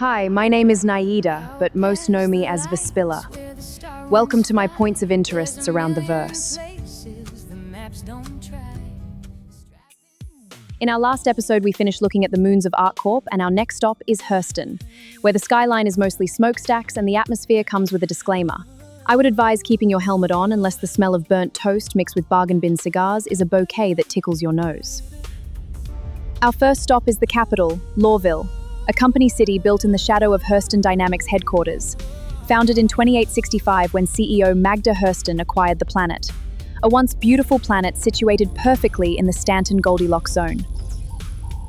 Hi, my name is Naida, but most know me as Vespilla. Welcome to my points of interests around the verse. In our last episode, we finished looking at the moons of ArcCorp, and our next stop is Hurston, where the skyline is mostly smokestacks and the atmosphere comes with a disclaimer. I would advise keeping your helmet on unless the smell of burnt toast mixed with bargain bin cigars is a bouquet that tickles your nose. Our first stop is the capital, Lorville, a company city built in the shadow of Hurston Dynamics headquarters, founded in 2865 when CEO Magda Hurston acquired the planet, a once beautiful planet situated perfectly in the Stanton Goldilocks zone.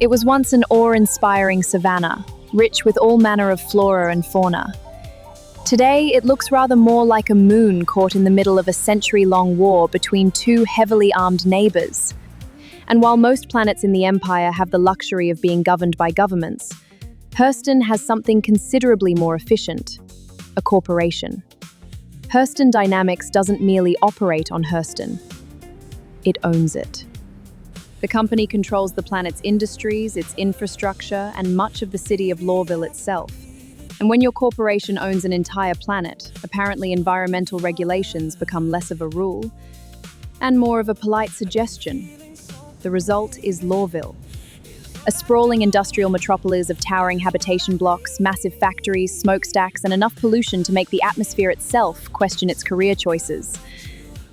It was once an awe-inspiring savanna, rich with all manner of flora and fauna. Today, it looks rather more like a moon caught in the middle of a century-long war between two heavily armed neighbors. And while most planets in the Empire have the luxury of being governed by governments, Hurston has something considerably more efficient: a corporation. Hurston Dynamics doesn't merely operate on Hurston, it owns it. The company controls the planet's industries, its infrastructure, and much of the city of Lorville itself. And when your corporation owns an entire planet, apparently environmental regulations become less of a rule and more of a polite suggestion. The result is Lorville, a sprawling industrial metropolis of towering habitation blocks, massive factories, smokestacks, and enough pollution to make the atmosphere itself question its career choices.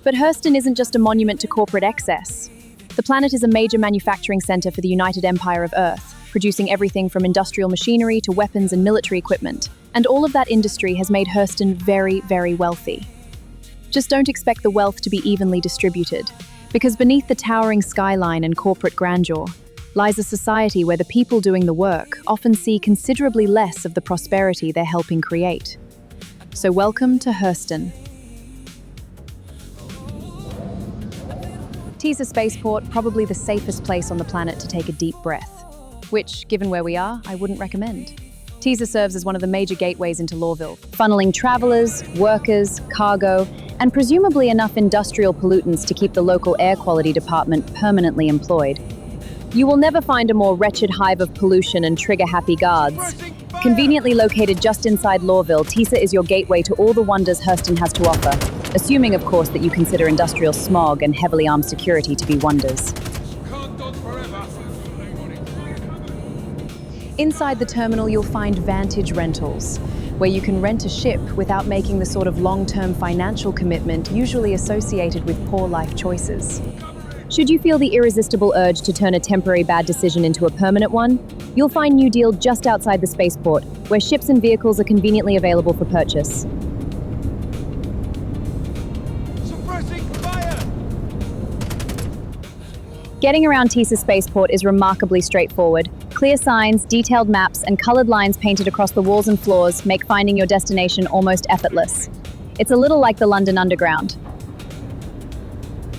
But Hurston isn't just a monument to corporate excess. The planet is a major manufacturing center for the United Empire of Earth, producing everything from industrial machinery to weapons and military equipment. And all of that industry has made Hurston very, very wealthy. Just don't expect the wealth to be evenly distributed, because beneath the towering skyline and corporate grandeur lies a society where the people doing the work often see considerably less of the prosperity they're helping create. So welcome to Hurston. Teaser Spaceport, probably the safest place on the planet to take a deep breath, which, given where we are, I wouldn't recommend. Teaser serves as one of the major gateways into Lorville, funneling travelers, workers, cargo, and presumably enough industrial pollutants to keep the local air quality department permanently employed. You will never find a more wretched hive of pollution and trigger-happy guards. Conveniently located just inside Lorville, Teaser is your gateway to all the wonders Hurston has to offer, assuming, of course, that you consider industrial smog and heavily armed security to be wonders. Inside the terminal, you'll find Vantage Rentals, where you can rent a ship without making the sort of long-term financial commitment usually associated with poor life choices. Should you feel the irresistible urge to turn a temporary bad decision into a permanent one, you'll find New Deal just outside the spaceport, where ships and vehicles are conveniently available for purchase. Suppressing fire! Getting around Teaser Spaceport is remarkably straightforward. Clear signs, detailed maps, and colored lines painted across the walls and floors make finding your destination almost effortless. It's a little like the London Underground.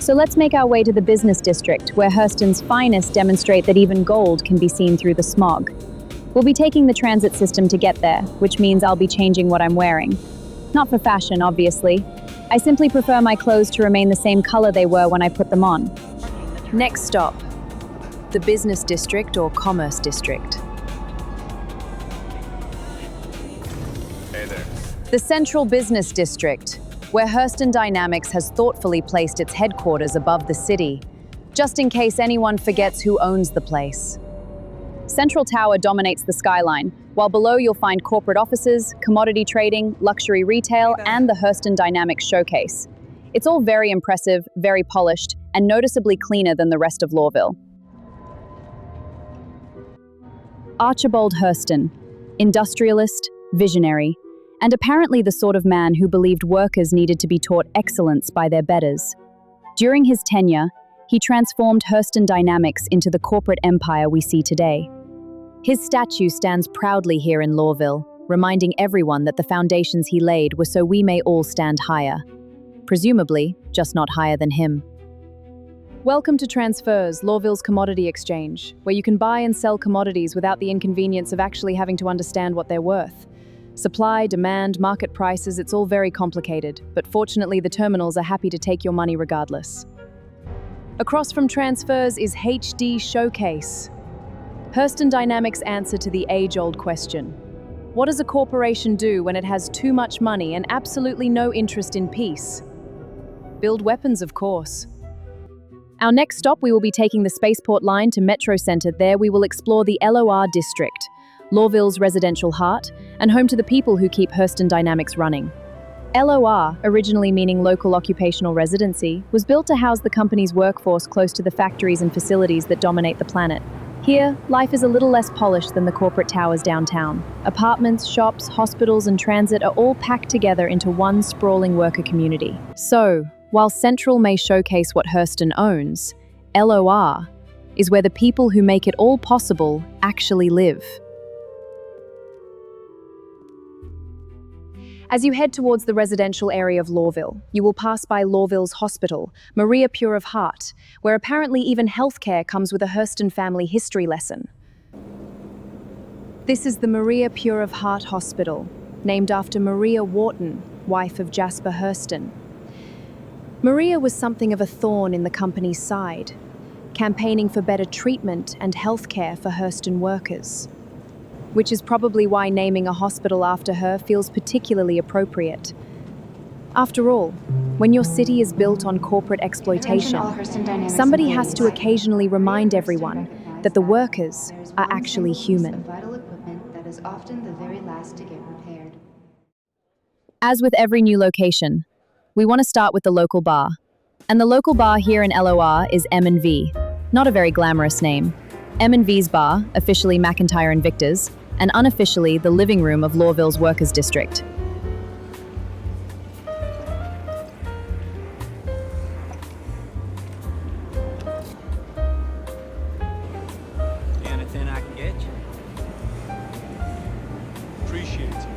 So let's make our way to the business district, where Hurston's finest demonstrate that even gold can be seen through the smog. We'll be taking the transit system to get there, which means I'll be changing what I'm wearing. Not for fashion, obviously. I simply prefer my clothes to remain the same color they were when I put them on. Next stop, the business district or commerce district. Hey there. The central business district, where Hurston Dynamics has thoughtfully placed its headquarters above the city, just in case anyone forgets who owns the place. Central Tower dominates the skyline, while below you'll find corporate offices, commodity trading, luxury retail, and the Hurston Dynamics showcase. It's all very impressive, very polished, and noticeably cleaner than the rest of Lorville. Archibald Hurston, industrialist, visionary, and apparently the sort of man who believed workers needed to be taught excellence by their betters. During his tenure, he transformed Hurston Dynamics into the corporate empire we see today. His statue stands proudly here in Lorville, reminding everyone that the foundations he laid were so we may all stand higher. Presumably, just not higher than him. Welcome to Transfers, Lorville's commodity exchange, where you can buy and sell commodities without the inconvenience of actually having to understand what they're worth. Supply, demand, market prices, it's all very complicated, but fortunately the terminals are happy to take your money regardless. Across from Transfers is HD Showcase, Hurston Dynamics' answer to the age-old question: What does a corporation do when it has too much money and absolutely no interest in peace? Build weapons, of course. Our next stop, we will be taking the Spaceport line to Metro Center. There we will explore the LOR district, Lorville's residential heart, and home to the people who keep Hurston Dynamics running. LOR, originally meaning local occupational residency, was built to house the company's workforce close to the factories and facilities that dominate the planet. Here, life is a little less polished than the corporate towers downtown. Apartments, shops, hospitals, and transit are all packed together into one sprawling worker community. So, while Central may showcase what Hurston owns, LOR is where the people who make it all possible actually live. As you head towards the residential area of Lorville, you will pass by Lorville's hospital, Maria Pure of Heart, where apparently even healthcare comes with a Hurston family history lesson. This is the Maria Pure of Heart Hospital, named after Maria Wharton, wife of Jasper Hurston. Maria was something of a thorn in the company's side, campaigning for better treatment and healthcare for Hurston workers, which is probably why naming a hospital after her feels particularly appropriate. After all, when your city is built on corporate exploitation, somebody has to occasionally remind everyone that the workers are actually human. As with every new location, we want to start with the local bar. And the local bar here in LOR is M&V. Not a very glamorous name. M&V's bar, officially McIntyre and Victor's, and unofficially the living room of Lorville's workers' district. Anything I can get you? Appreciate it.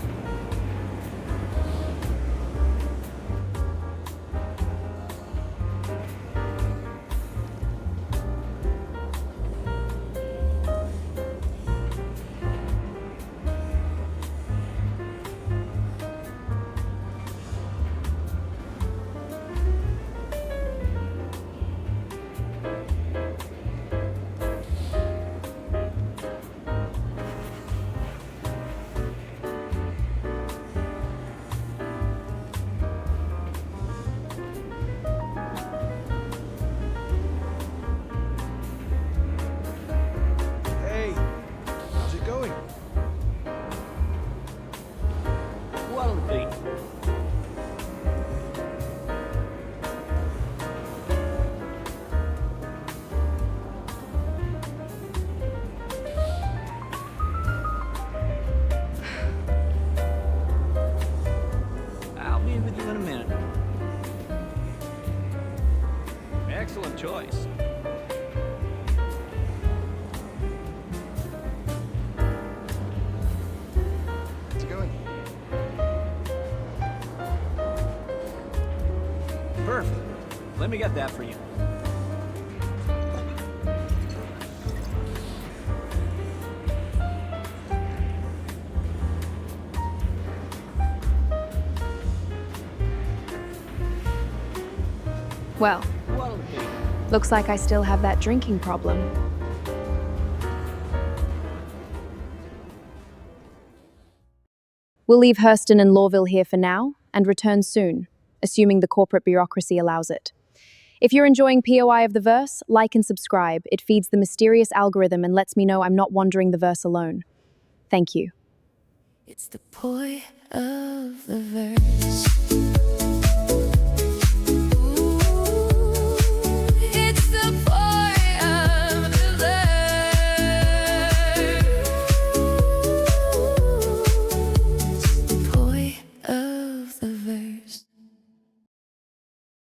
Hey, how's it going? What'll it be? I'll be with you in a minute. Excellent choice. How's it going? Perfect. Let me get that for you. Well, What'll it be? looks like I still have that drinking problem. We'll leave Hurston and Lorville here for now and return soon, assuming the corporate bureaucracy allows it. If you're enjoying POI of the verse, like and subscribe. It feeds the mysterious algorithm and lets me know I'm not wandering the verse alone. Thank you. It's the POI of the verse.